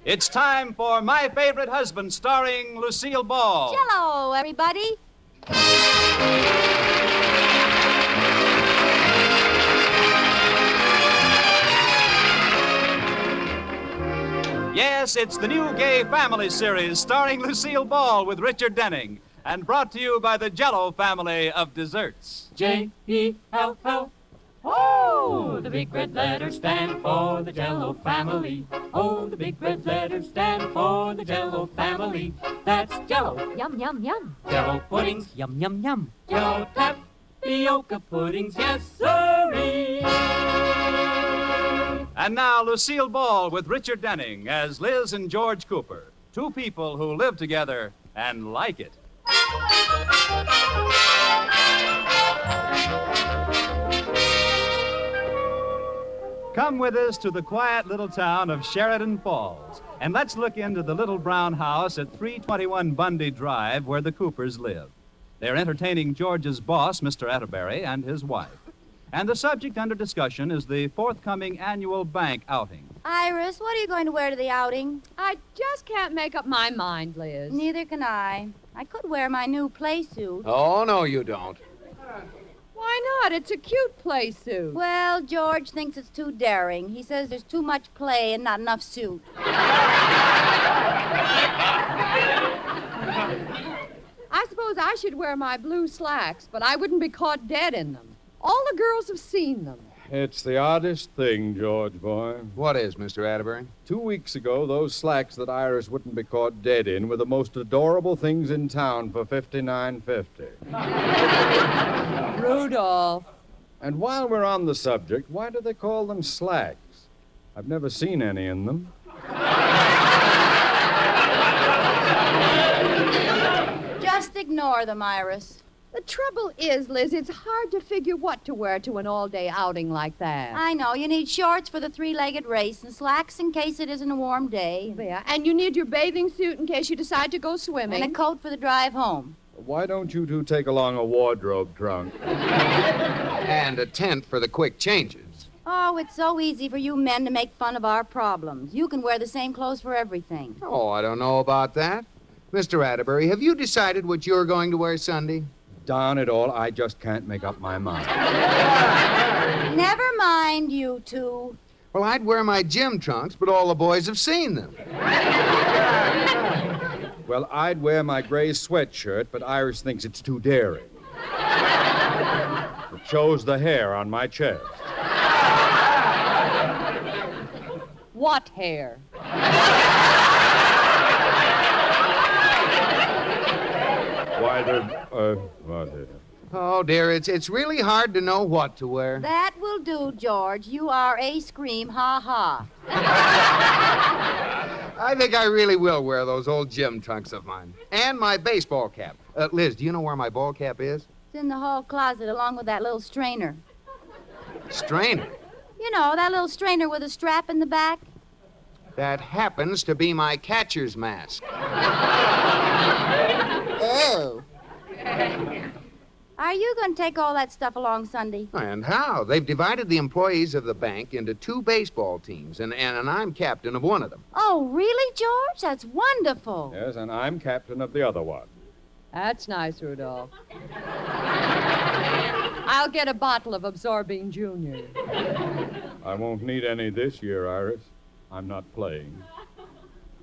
It's time for My Favorite Husband, starring Lucille Ball. Jello, everybody. Yes, it's the new gay family series starring Lucille Ball with Richard Denning and brought to you by the Jello family of desserts. J-E-L-L. Oh, the big red letters stand for the Jello family. Oh, the big red letters stand for the Jello family. That's Jello. Yum, yum, yum. Jello puddings. Yum, yum, yum. Jello tapioca puddings. Yes, sirree. And now, Lucille Ball with Richard Denning as Liz and George Cooper, two people who live together and like it. Come with us to the quiet little town of Sheridan Falls, and let's look into the little brown house at 321 Bundy Drive where the Coopers live. They're entertaining George's boss, Mr. Atterbury, and his wife. And the subject under discussion is the forthcoming annual bank outing. Iris, what are you going to wear to the outing? I just can't make up my mind, Liz. Neither can I. I could wear my new play suit. Oh, no, you don't. Why not? It's a cute play suit. Well, George thinks it's too daring. He says there's too much play and not enough suit. I suppose I should wear my blue slacks, but I wouldn't be caught dead in them. All the girls have seen them. It's the oddest thing, George boy. What is, Mr. Atterbury? 2 weeks ago, those slacks that Iris wouldn't be caught dead in were the most adorable things in town for $59.50. Rudolph. And while we're on the subject, why do they call them slacks? I've never seen any in them. Just ignore them, Iris. The trouble is, Liz, it's hard to figure what to wear to an all-day outing like that. I know. You need shorts for the three-legged race and slacks in case it isn't a warm day. Yeah, and you need your bathing suit in case you decide to go swimming. And a coat for the drive home. Why don't you two take along a wardrobe trunk? And a tent for the quick changes. Oh, it's so easy for you men to make fun of our problems. You can wear the same clothes for everything. Oh, I don't know about that. Mr. Atterbury, have you decided what you're going to wear Sunday? Darn it all, I just can't make up my mind. Never mind, you two. Well, I'd wear my gym trunks, but all the boys have seen them. Well, I'd wear my gray sweatshirt, but Iris thinks it's too daring. It shows the hair on my chest. What hair? Why, what hair? Oh, dear, it's really hard to know what to wear. That will do, George. You are a scream ha-ha. I think I really will wear those old gym trunks of mine. And my baseball cap. Liz, do you know where my ball cap is? It's in the hall closet along with that little strainer. Strainer. You know, that little strainer with a strap in the back. That happens to be my catcher's mask. Oh. Are you going to take all that stuff along Sunday? And how? They've divided the employees of the bank into 2 baseball teams, and I'm captain of one of them. Oh, really, George? That's wonderful. Yes, and I'm captain of the other one. That's nice, Rudolph. I'll get a bottle of Absorbing Junior. I won't need any this year, Iris. I'm not playing.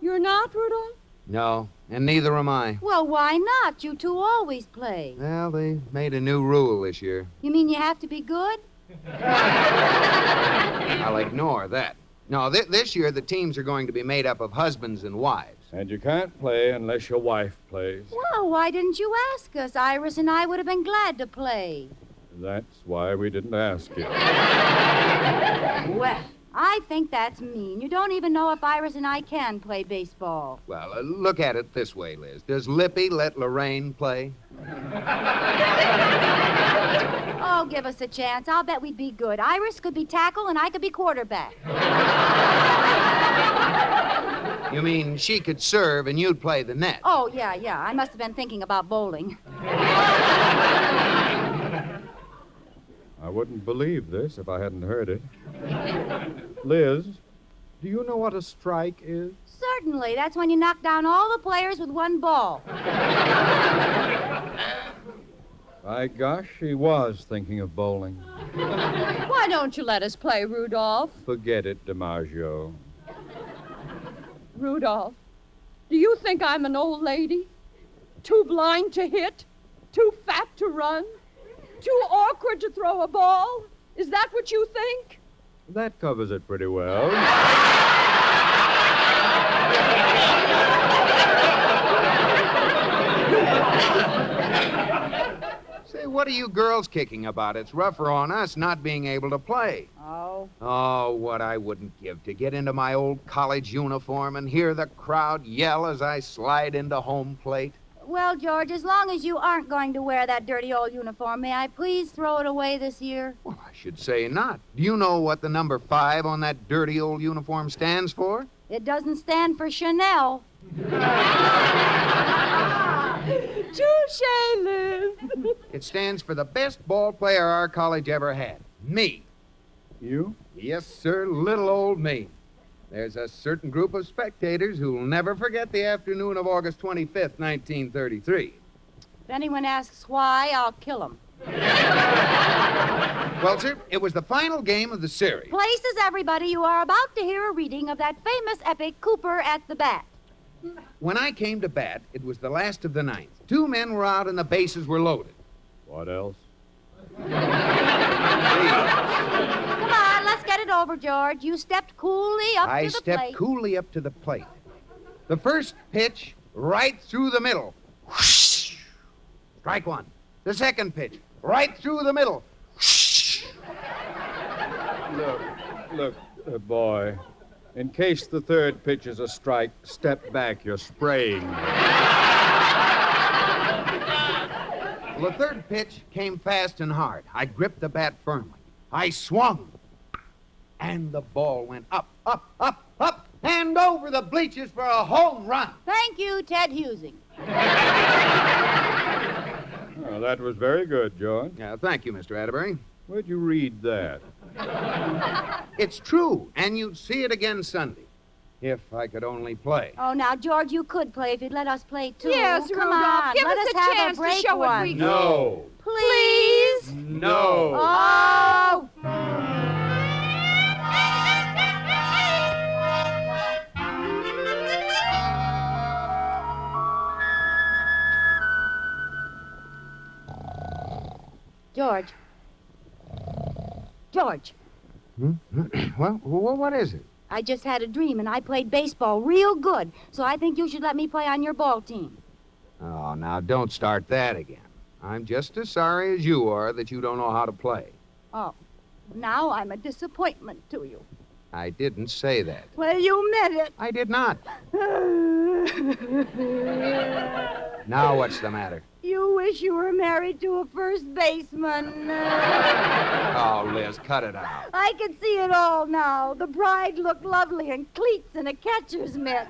You're not, Rudolph? No, and neither am I. Well, why not? You two always play. Well, they made a new rule this year. You mean you have to be good? I'll ignore that. No, this year the teams are going to be made up of husbands and wives. And you can't play unless your wife plays. Well, why didn't you ask us? Iris and I would have been glad to play. That's why we didn't ask you. Well, I think that's mean. You don't even know if Iris and I can play baseball. Well, look at it this way, Liz. Does Lippy let Lorraine play? Oh, give us a chance. I'll bet we'd be good. Iris could be tackle and I could be quarterback. You mean she could serve and you'd play the net? Oh, yeah. I must have been thinking about bowling. I wouldn't believe this if I hadn't heard it. Liz, do Do you know what a strike is? Certainly. That's when you knock down all the players with one ball. By gosh, he was thinking of bowling. Why don't you let us play, Rudolph? Forget it, DiMaggio. Rudolph, do you think I'm an old lady? Too blind to hit? Too fat to run? Too awkward to throw a ball? Is that what you think? That covers it pretty well. Say, what are you girls kicking about? It's rougher on us not being able to play. Oh. Oh, what I wouldn't give to get into my old college uniform and hear the crowd yell as I slide into home plate. Well, George, as long as you aren't going to wear that dirty old uniform, may I please throw it away this year? Well, I should say not. Do you know what the number 5 on that dirty old uniform stands for? It doesn't stand for Chanel. Touche, Liz. It stands for the best ball player our college ever had. Me. You? Yes, sir, little old me. There's a certain group of spectators who'll never forget the afternoon of August 25th, 1933. If anyone asks why, I'll kill him. Well, sir, it was the final game of the series. Places, everybody, you are about to hear a reading of that famous epic, Cooper at the Bat. When I came to bat, it was the last of the ninth. 2 men were out and the bases were loaded. What else? Come on, let's get it over, George. You stepped coolly up I to the stepped plate. coolly up to the plate. The first pitch, right through the middle. Whoosh. Strike 1. The second pitch, right through the middle. Whoosh. Look, boy. In case the third pitch is a strike, step back. You're spraying. Well, the third pitch came fast and hard. I gripped the bat firmly. I swung. And the ball went up, up, up, up, and over the bleachers for a home run. Thank you, Ted Husing. Oh, that was very good, George. Yeah, thank you, Mr. Atterbury. Where'd you read that? It's true, and you'd see it again Sunday. If I could only play. Oh, now, George, you could play if you'd let us play, too. Yes, Come Rudolph, on, give let us us a have chance a break to show what we one. No. Please? No. Oh! George. George, Well, what is it? I just had a dream and I played baseball real good, so I think you should let me play on your ball team. Oh, now, don't start that again. I'm just as sorry as you are that you don't know how to play. Oh, now I'm a disappointment to you. I didn't say that. Well, you meant I did not. it. Now, what's the matter? You wish you were married to a first baseman. Oh, Liz, cut it out. I can see it all now. The bride looked lovely in cleats and a catcher's mitt.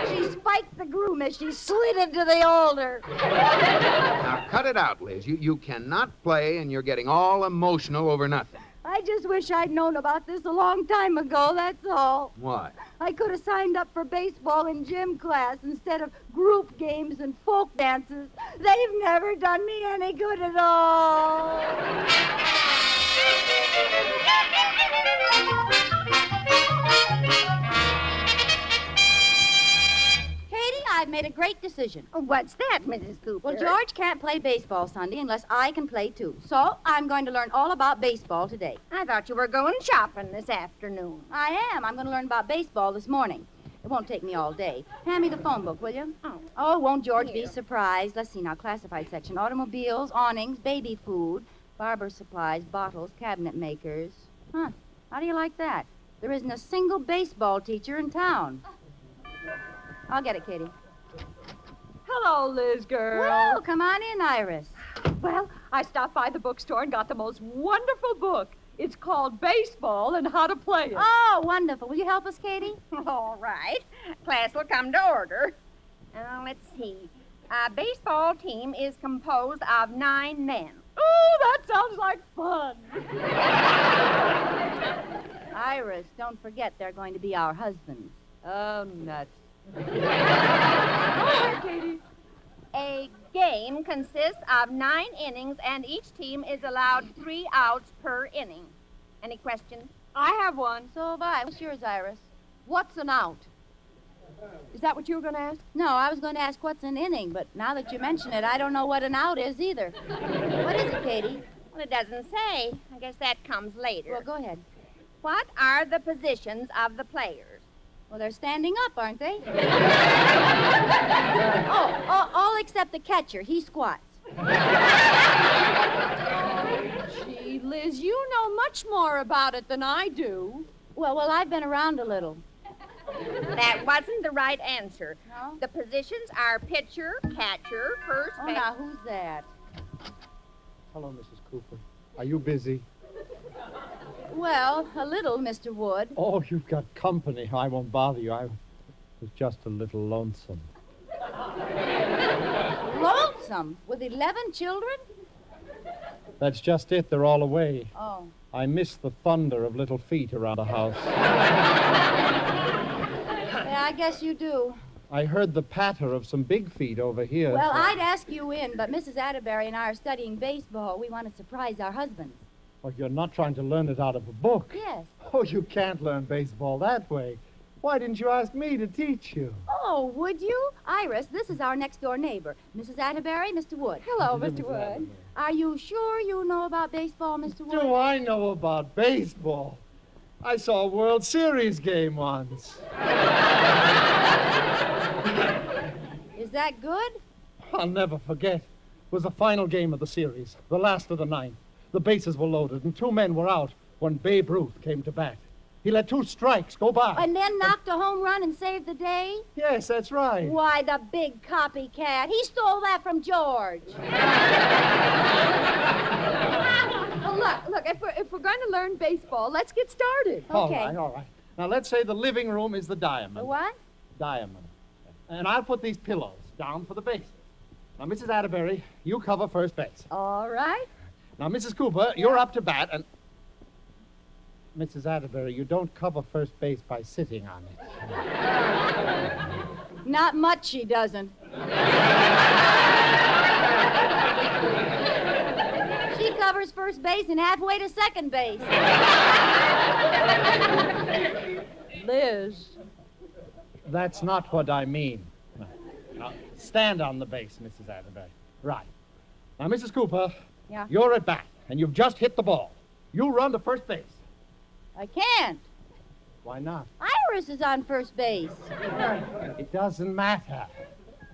She spiked the groom as she slid into the altar. Now, cut it out, Liz. You cannot play, and you're getting all emotional over nothing. I just wish I'd known about this a long time ago, that's all. What? I could have signed up for baseball in gym class instead of group games and folk dances. They've never done me any good at all. Katie, I've made a great decision. What's that, Mrs. Cooper? Well, George can't play baseball Sunday unless I can play too. So I'm going to learn all about baseball today. I thought you were going shopping this afternoon. I am. I'm going to learn about baseball this morning. It won't take me all day. Hand me the phone book, will you? Oh, won't George be Here. surprised? Let's see now. Classified section. Automobiles, awnings, baby food, barber supplies, bottles, cabinet makers. Huh. How do you like that? There isn't a single baseball teacher in town. I'll get it, Katie. Hello, Liz girl. Well, come on in, Iris. Well, I stopped by the bookstore and got the most wonderful book. It's called Baseball and How to Play It. Oh, wonderful. Will you help us, Katie? All right. Class will come to order. Let's see. A baseball team is composed of 9 men. Oh, that sounds like fun. Iris, don't forget they're going to be our husbands. Oh, nuts. Go ahead, Katie. A game consists of 9 innings, and each team is allowed 3 outs per inning. Any questions? I have one. So have I. What's yours, Iris? What's an out? Is that what you were going to ask? No, I was going to ask what's an inning, but now that you mention it, I don't know what an out is either. What is it, Katie? Well, it doesn't say. I guess that comes later. Well, go ahead. What are the positions of the players? Well, they're standing up, aren't they? all except the catcher. He squats. Gee, Liz, you know much more about it than I do. Well, I've been around a little. That wasn't the right answer. No? The positions are pitcher, catcher, first Oh, base. now, who's that? Hello, Mrs. Cooper. Are you busy? Well, a little, Mr. Wood. Oh, you've got company. I won't bother you. I was just a little lonesome. Lonesome? With 11 children? That's just it. They're all away. Oh. I miss the thunder of little feet around the house. Yeah, I guess you do. I heard the patter of some big feet over here. Well, I'd ask you in, but Mrs. Atterbury and I are studying baseball. We want to surprise our husbands. Oh, you're not trying to learn it out of a book. Yes. Oh, you can't learn baseball that way. Why didn't you ask me to teach you? Oh, would you? Iris, this is our next-door neighbor. Mrs. Atterbury, Mr. Wood. Hello, Mr. Wood. Are you sure you know about baseball, Mr. Wood? Do I know about baseball? I saw a World Series game once. Is that good? I'll never forget. It was the final game of the series, the last of the ninth. The bases were loaded, and 2 men were out when Babe Ruth came to bat. He let 2 strikes go by. And then knocked a home run and saved the day? Yes, that's right. Why, the big copycat. He stole that from George. Well, look, if we're going to learn baseball, let's get started. Okay. All right. Now, let's say the living room is the diamond. The what? Diamond. And I'll put these pillows down for the bases. Now, Mrs. Atterbury, you cover first base. All right. Now, Mrs. Cooper, you're up to bat, and... Mrs. Atterbury, you don't cover first base by sitting on it. Not much, she doesn't. She covers first base and halfway to second base. Liz. That's not what I mean. Now, stand on the base, Mrs. Atterbury. Right. Now, Mrs. Cooper, Yeah? you're at bat, and you've just hit the ball. You run to first base. I can't. Why not? Iris is on first base. It doesn't matter.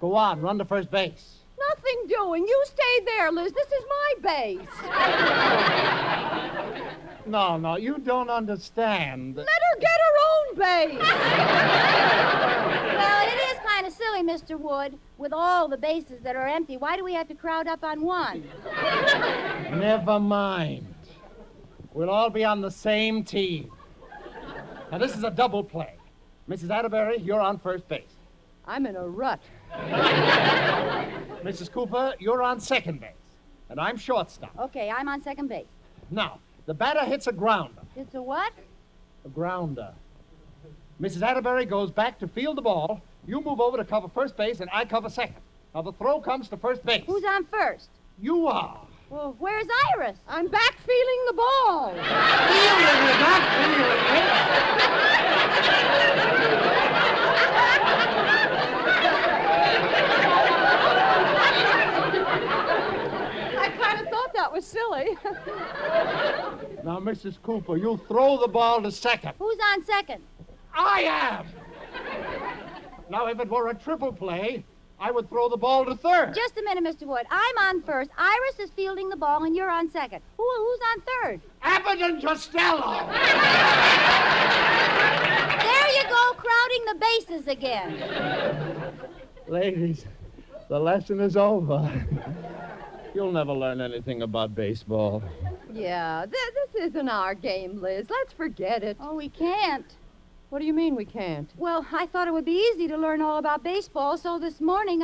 Go on, run to first base. Nothing doing. You stay there, Liz. This is my base. No, you don't understand. Let her get her own base. Well, it is kind of silly, Mr. Wood. With all the bases that are empty, why do we have to crowd up on one? Never mind. We'll all be on the same team. Now, this is a double play. Mrs. Atterbury, you're on first base. I'm in a rut. Mrs. Cooper, you're on second base. And I'm shortstop. Okay, I'm on second base. Now, the batter hits a grounder. It's a what? A grounder. Mrs. Atterbury goes back to field the ball. You move over to cover first base, and I cover second. Now, the throw comes to first base. Who's on first? You are. Well, where's Iris? I'm back feeling the ball. Feeling it, not feeling it. I kind of thought that was silly. Now, Mrs. Cooper, you throw the ball to second. Who's on second? I am. Now, if it were a triple play, I would throw the ball to third. Just a minute, Mr. Wood. I'm on first. Iris is fielding the ball, and you're on second. Who's on third? Abbott and Costello. There you go, crowding the bases again. Ladies, the lesson is over. You'll never learn anything about baseball. Yeah, this isn't our game, Liz. Let's forget it. Oh, we can't. What do you mean we can't? Well, I thought it would be easy to learn all about baseball, so this morning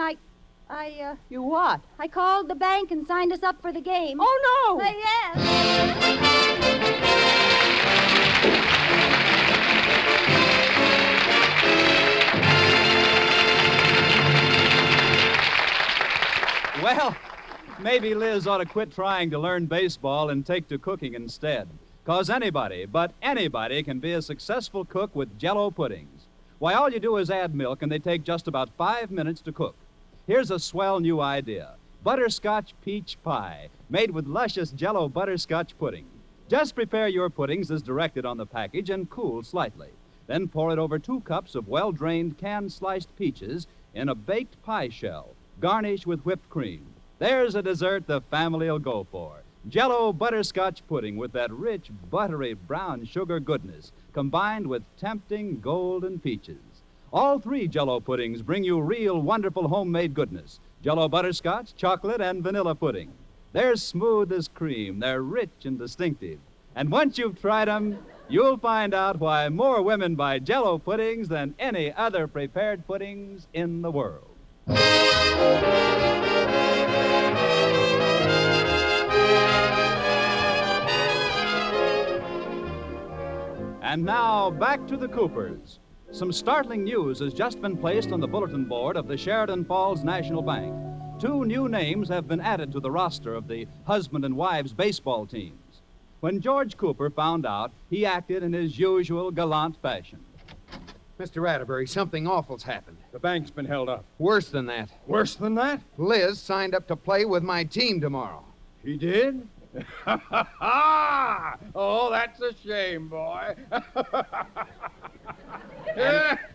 You what? I called the bank and signed us up for the game. Oh, no! Yes. Well, maybe Liz ought to quit trying to learn baseball and take to cooking instead. 'Cause anybody, but anybody, can be a successful cook with Jell-O puddings. Why, all you do is add milk, and they take just about 5 minutes to cook. Here's a swell new idea. Butterscotch peach pie, made with luscious Jell-O butterscotch pudding. Just prepare your puddings as directed on the package and cool slightly. Then pour it over 2 cups of well-drained canned sliced peaches in a baked pie shell. Garnish with whipped cream. There's a dessert the family'll go for. Jell-O butterscotch pudding with that rich, buttery brown sugar goodness, combined with tempting golden peaches. All 3 Jell-O puddings bring you real, wonderful homemade goodness. Jell-O butterscotch, chocolate, and vanilla pudding. They're smooth as cream. They're rich and distinctive. And once you've tried them, you'll find out why more women buy Jell-O puddings than any other prepared puddings in the world. And now, back to the Coopers. Some startling news has just been placed on the bulletin board of the Sheridan Falls National Bank. 2 new names have been added to the roster of the husband and wives baseball teams. When George Cooper found out, he acted in his usual gallant fashion. Mr. Atterbury, something awful's happened. The bank's been held up. Worse than that. Worse than that? Liz signed up to play with my team tomorrow. He did? Oh, that's a shame, boy.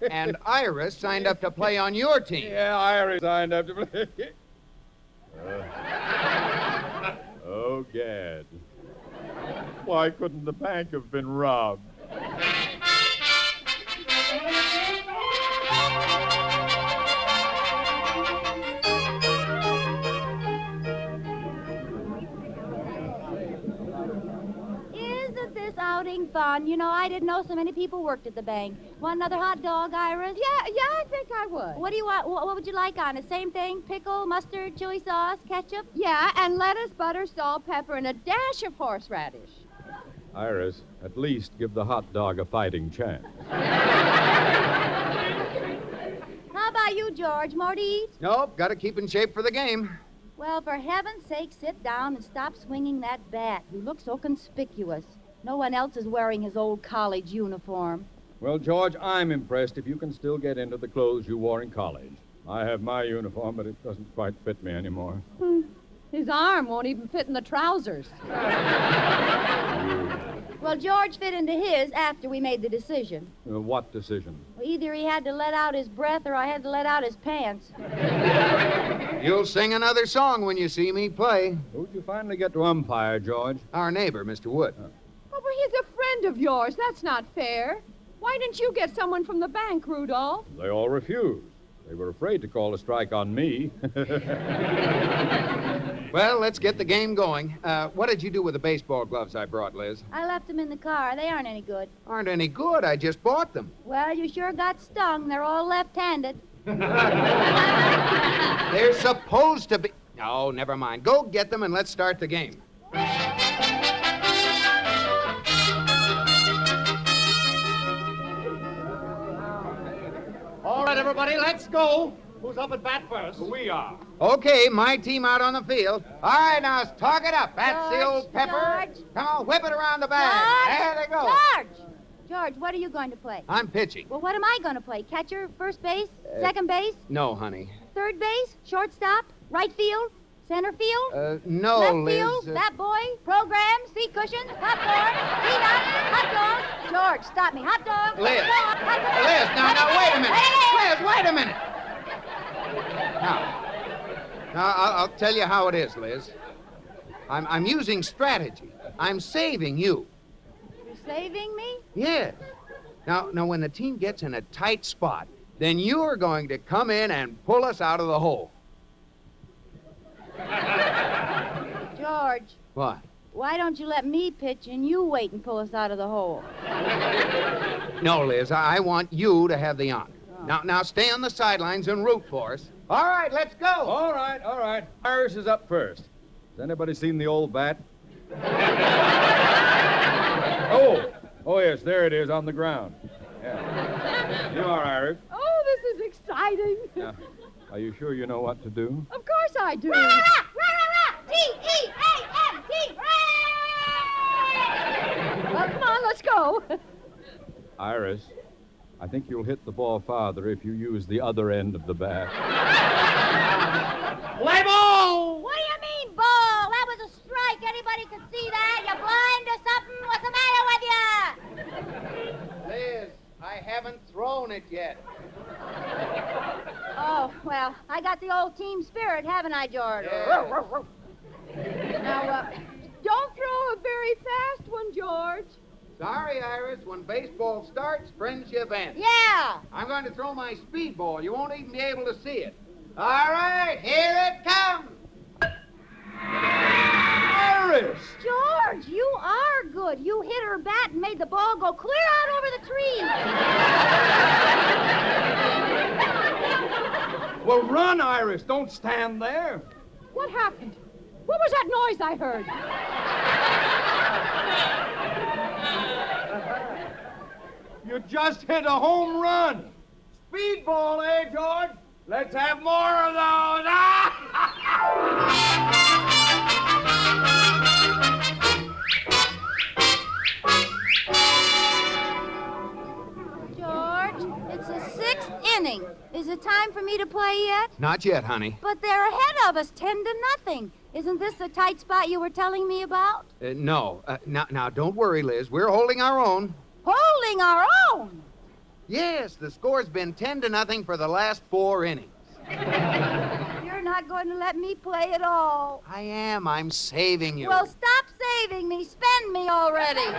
And Iris signed up to play on your team. Yeah, Iris signed up to play. Oh, Gad. Why couldn't the bank have been robbed? Isn't this outing fun? You know, I didn't know so many people worked at the bank. Want another hot dog, Iris? Yeah, I think I would. What do you want? What would you like on it? Same thing? Pickle, mustard, chili sauce, ketchup? Yeah, and lettuce, butter, salt, pepper, and a dash of horseradish. Iris, at least give the hot dog a fighting chance. How about you, George? More to eat? Nope, got to keep in shape for the game. Well, for heaven's sake, sit down and stop swinging that bat. You look so conspicuous. No one else is wearing his old college uniform. Well, George, I'm impressed if you can still get into the clothes you wore in college. I have my uniform, but it doesn't quite fit me anymore. His arm won't even fit in the trousers. Well, George fit into his after we made the decision. What decision? Well, either he had to let out his breath or I had to let out his pants. You'll sing another song when you see me play. Who'd you finally get to umpire, George? Our neighbor, Mr. Wood. Oh, but he's a friend of yours. That's not fair. Why didn't you get someone from the bank, Rudolph? They all refused. They were afraid to call a strike on me. Well, let's get the game going. What did you do with the baseball gloves I brought, Liz? I left them in the car. They aren't any good. Aren't any good. I just bought them. Well, you sure got stung. They're all left-handed. They're supposed to be... Oh, never mind. Go get them and let's start the game. All right, everybody, let's go. Who's up at bat first? We are. Okay, my team out on the field. All right, now talk it up. That's the George, old pepper. George. Come on, whip it around the bag. There they go. George, what are you going to play? I'm pitching. Well, what am I going to play? Catcher, first base, second base, No, honey. third base, shortstop, right field, center field, No, left Liz. field, bat boy, program, seat cushions, popcorn, peanut, hot dog. George, stop me. Hot dog. Liz. Hot dog. Liz, now, wait a minute. Hey! Liz, wait a minute. Now, I'll tell you how it is, Liz. I'm using strategy. I'm saving you. You're saving me? Yes. Now, when the team gets in a tight spot, then you're going to come in and pull us out of the hole. George, What? why don't you let me pitch and you wait and pull us out of the hole? No, Liz, I want you to have the honor. Oh. Now stay on the sidelines and root for us. All right, let's go. All right. Iris is up first. Has anybody seen the old bat? Oh, yes, there it is on the ground. Yeah. You are, Iris. Oh, this is exciting. Now, are you sure you know what to do? Of course course I do. Rah, rah, rah, rah, rah, T-E-A-M-T, rah! Well, come on, let's go. Iris, I think you'll hit the ball farther if you use the other end of the bat. Play ball! What do you mean, ball? That was a strike. Anybody could see that. You blind or something? What's the matter with you? Liz, I haven't thrown it yet. Oh, well, I got the old team spirit, haven't I, George? Yeah. Now, don't throw a very fast one, George. Sorry, Iris. When baseball starts, friendship ends. Yeah. I'm going to throw my speedball. You won't even be able to see it. All right, here it comes. Iris! George, you are good. You hit her bat and made the ball go clear out over the tree. Well, run, Iris. Don't stand there. What happened? What was that noise I heard? You just hit a home run. Speedball, eh, George? Let's have more of those. George, it's the 6th inning. Is it time for me to play yet? Not yet, honey. But they're ahead of us, 10-0. Isn't this the tight spot you were telling me about? No. Now, don't worry, Liz. We're holding our own. Holding our own. Yes, the score's been 10-0 for the last 4 innings. You're not going to let me play at all. I am. I'm saving you. Well, stop saving me. Spend me already.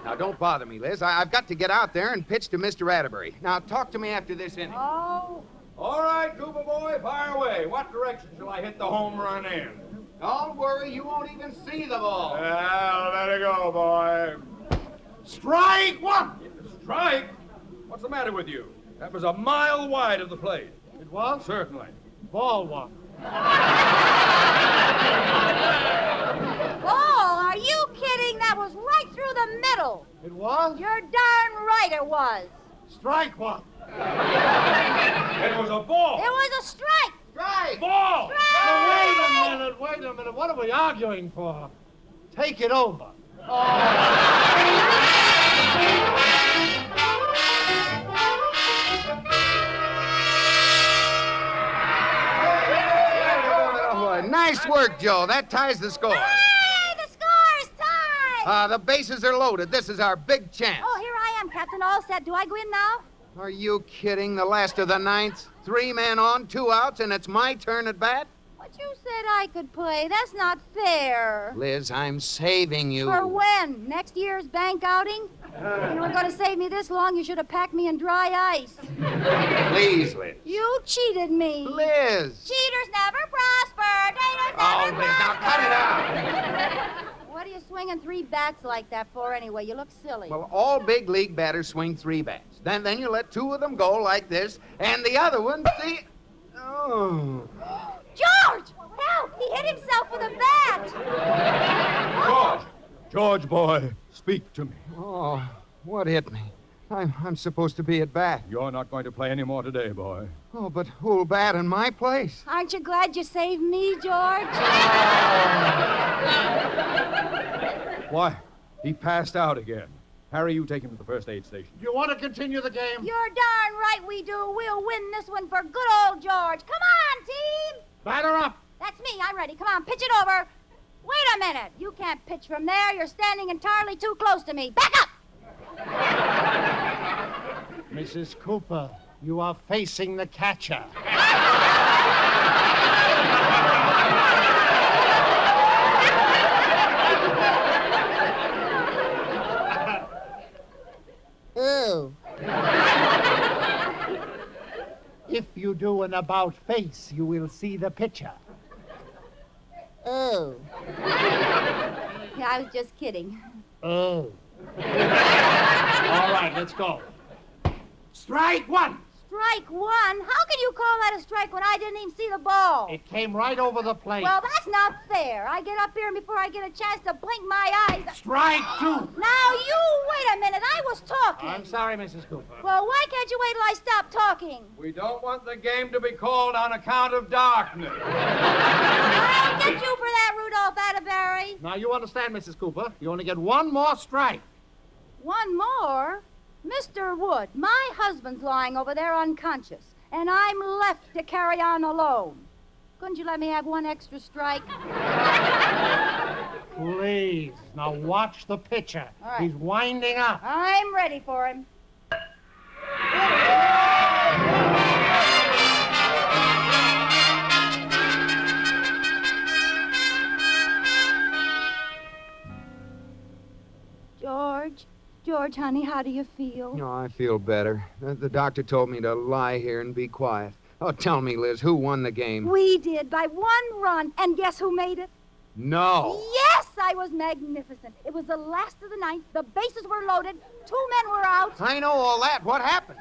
Now, don't bother me, Liz. I've got to get out there and pitch to Mr. Atterbury. Now, talk to me after this inning. Oh. All right, Cooper boy, fire away. What direction shall I hit the home run in? Don't worry, you won't even see the ball. Well, let it go, boy. Strike one! Strike? What's the matter with you? That was a mile wide of the plate. It was? Certainly. Ball one. Ball, are you kidding? That was right through the middle. It was? You're darn right it was. Strike one. It was a ball. It was a strike. Strike! Ball! Now, wait a minute. What are we arguing for? Take it over. Nice work, Joe. That ties the score. Hey, the score is tied. The bases are loaded. This is our big chance. Oh, here I am, Captain. All set. Do I go in now? Are you kidding? The last of the ninth? 3 men on, 2 outs, and it's my turn at bat? But you said I could play. That's not fair. Liz, I'm saving you. For when? Next year's bank outing? If you were going to save me this long, you should have packed me in dry ice. Please, Liz. You cheated me. Liz. Cheaters never prosper. Taters Oh, never Liz, now cut it out. What are you swinging 3 bats like that for anyway? You look silly. Well, all big league batters swing 3 bats. Then you let 2 of them go like this, and the other one, see? Oh. George! Help! He hit himself with a bat. George, boy, speak to me. Oh, what hit me? I'm supposed to be at bat. You're not going to play any more today, boy. Oh, but who'll bat in my place? Aren't you glad you saved me, George? Why? He passed out again. Harry, you take him to the first aid station. Do you want to continue the game? You're darn right we do. We'll win this one for good old George. Come on, team! Batter up. That's me. I'm ready. Come on, pitch it over. Wait a minute. You can't pitch from there. You're standing entirely too close to me. Back up! Mrs. Cooper, you are facing the catcher. Ooh. If you do an about face, you will see the pitcher. Ooh. Yeah, I was just kidding. Oh. All right, let's go. Strike one. Strike one? How can you call that a strike when I didn't even see the ball? It came right over the plate. Well, that's not fair. I get up here and before I get a chance to blink my eyes... Strike two. Now, you wait a minute. I was talking. I'm sorry, Mrs. Cooper. Well, why can't you wait till I stop talking? We don't want the game to be called on account of darkness. I'll get you for that, Rudolph Atterbury. Now, you understand, Mrs. Cooper. You only get one more strike. One more? Mr. Wood, my husband's lying over there unconscious, and I'm left to carry on alone. Couldn't you let me have one extra strike? Please. Now, watch the pitcher. All right. He's winding up. I'm ready for him. George, honey, how do you feel? No, I feel better. The doctor told me to lie here and be quiet. Oh, tell me, Liz, who won the game? We did, by one run. And guess who made it? No. Yes, I was magnificent. It was the last of the ninth. The bases were loaded. 2 men were out. I know all that. What happened?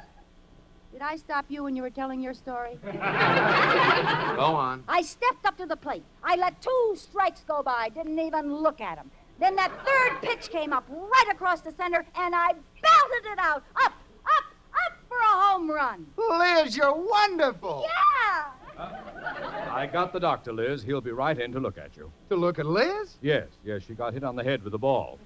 Did I stop you when you were telling your story? Go on. I stepped up to the plate. I let 2 strikes go by. Didn't even look at them. Then that third pitch came up right across the center, and I belted it out. Up for a home run. Liz, you're wonderful. Yeah. I got the doctor, Liz. He'll be right in to look at you. To look at Liz? Yes, she got hit on the head with the ball.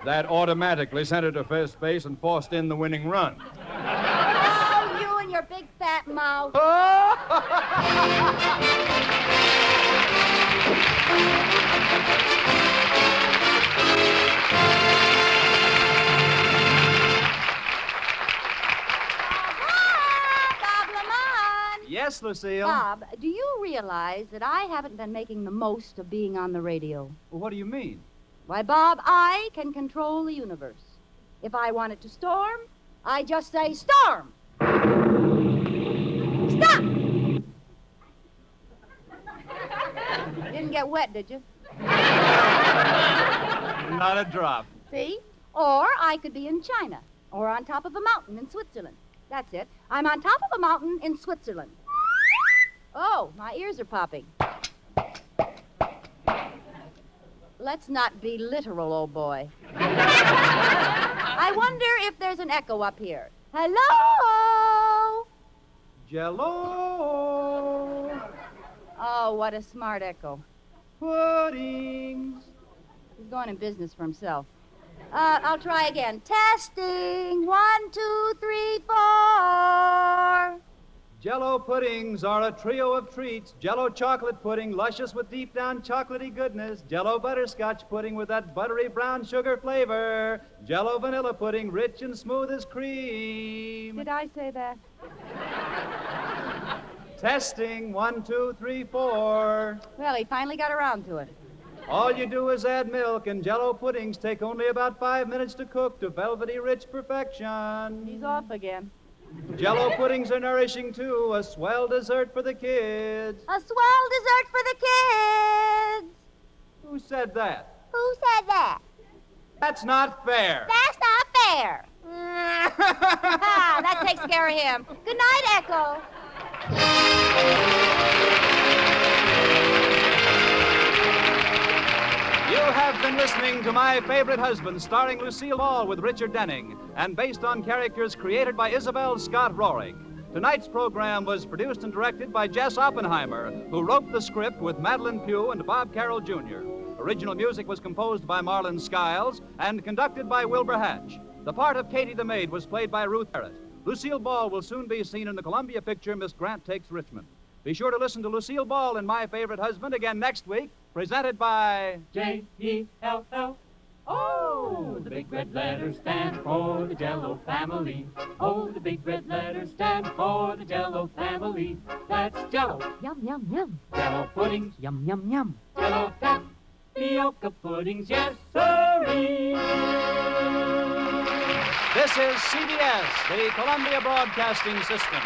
That automatically sent her to first base and forced in the winning run. Oh, you and your big fat mouth. Yes, Lucille. Bob, do you realize that I haven't been making the most of being on the radio? Well, what do you mean? Why, Bob, I can control the universe. If I want it to storm, I just say, storm! Stop! You didn't get wet, did you? Not a drop. See? Or I could be in China, or on top of a mountain in Switzerland. That's it. I'm on top of a mountain in Switzerland. Oh, my ears are popping. Let's not be literal, old boy. I wonder if there's an echo up here. Hello? Jell-O. Oh, what a smart echo. Puddings. He's going in business for himself. I'll try again. Testing. 1, 2, 3, 4. Jell-O puddings are a trio of treats. Jell-O chocolate pudding, luscious with deep down chocolatey goodness. Jell-O butterscotch pudding with that buttery brown sugar flavor. Jell-O vanilla pudding, rich and smooth as cream. Did I say that? Testing. 1, 2, 3, 4. Well, he finally got around to it. All you do is add milk, and Jell-O puddings take only about 5 minutes to cook to velvety rich perfection. He's off again. Jell-O puddings are nourishing, too. A swell dessert for the kids. A swell dessert for the kids. Who said that? Who said that? That's not fair. That's not fair. That takes care of him. Good night, Echo. You have been listening to My Favorite Husband, starring Lucille Ball with Richard Denning, and based on characters created by Isabel Scott Rohring. Tonight's program was produced and directed by Jess Oppenheimer, who wrote the script with Madeline Pugh and Bob Carroll, Jr. Original music was composed by Marlon Skiles and conducted by Wilbur Hatch. The part of Katie the Maid was played by Ruth Barrett. Lucille Ball will soon be seen in the Columbia picture Miss Grant Takes Richmond. Be sure to listen to Lucille Ball in My Favorite Husband again next week, presented by... Jell-O. Oh, the big red letters stand for the Jell-O family. Oh, the big red letters stand for the Jell-O family. That's Jell-O. Yum, yum, yum. Jell-O puddings. Yum, yum, yum. Jell-O tapioca puddings. Yes, sirree. This is CBS, the Columbia Broadcasting System.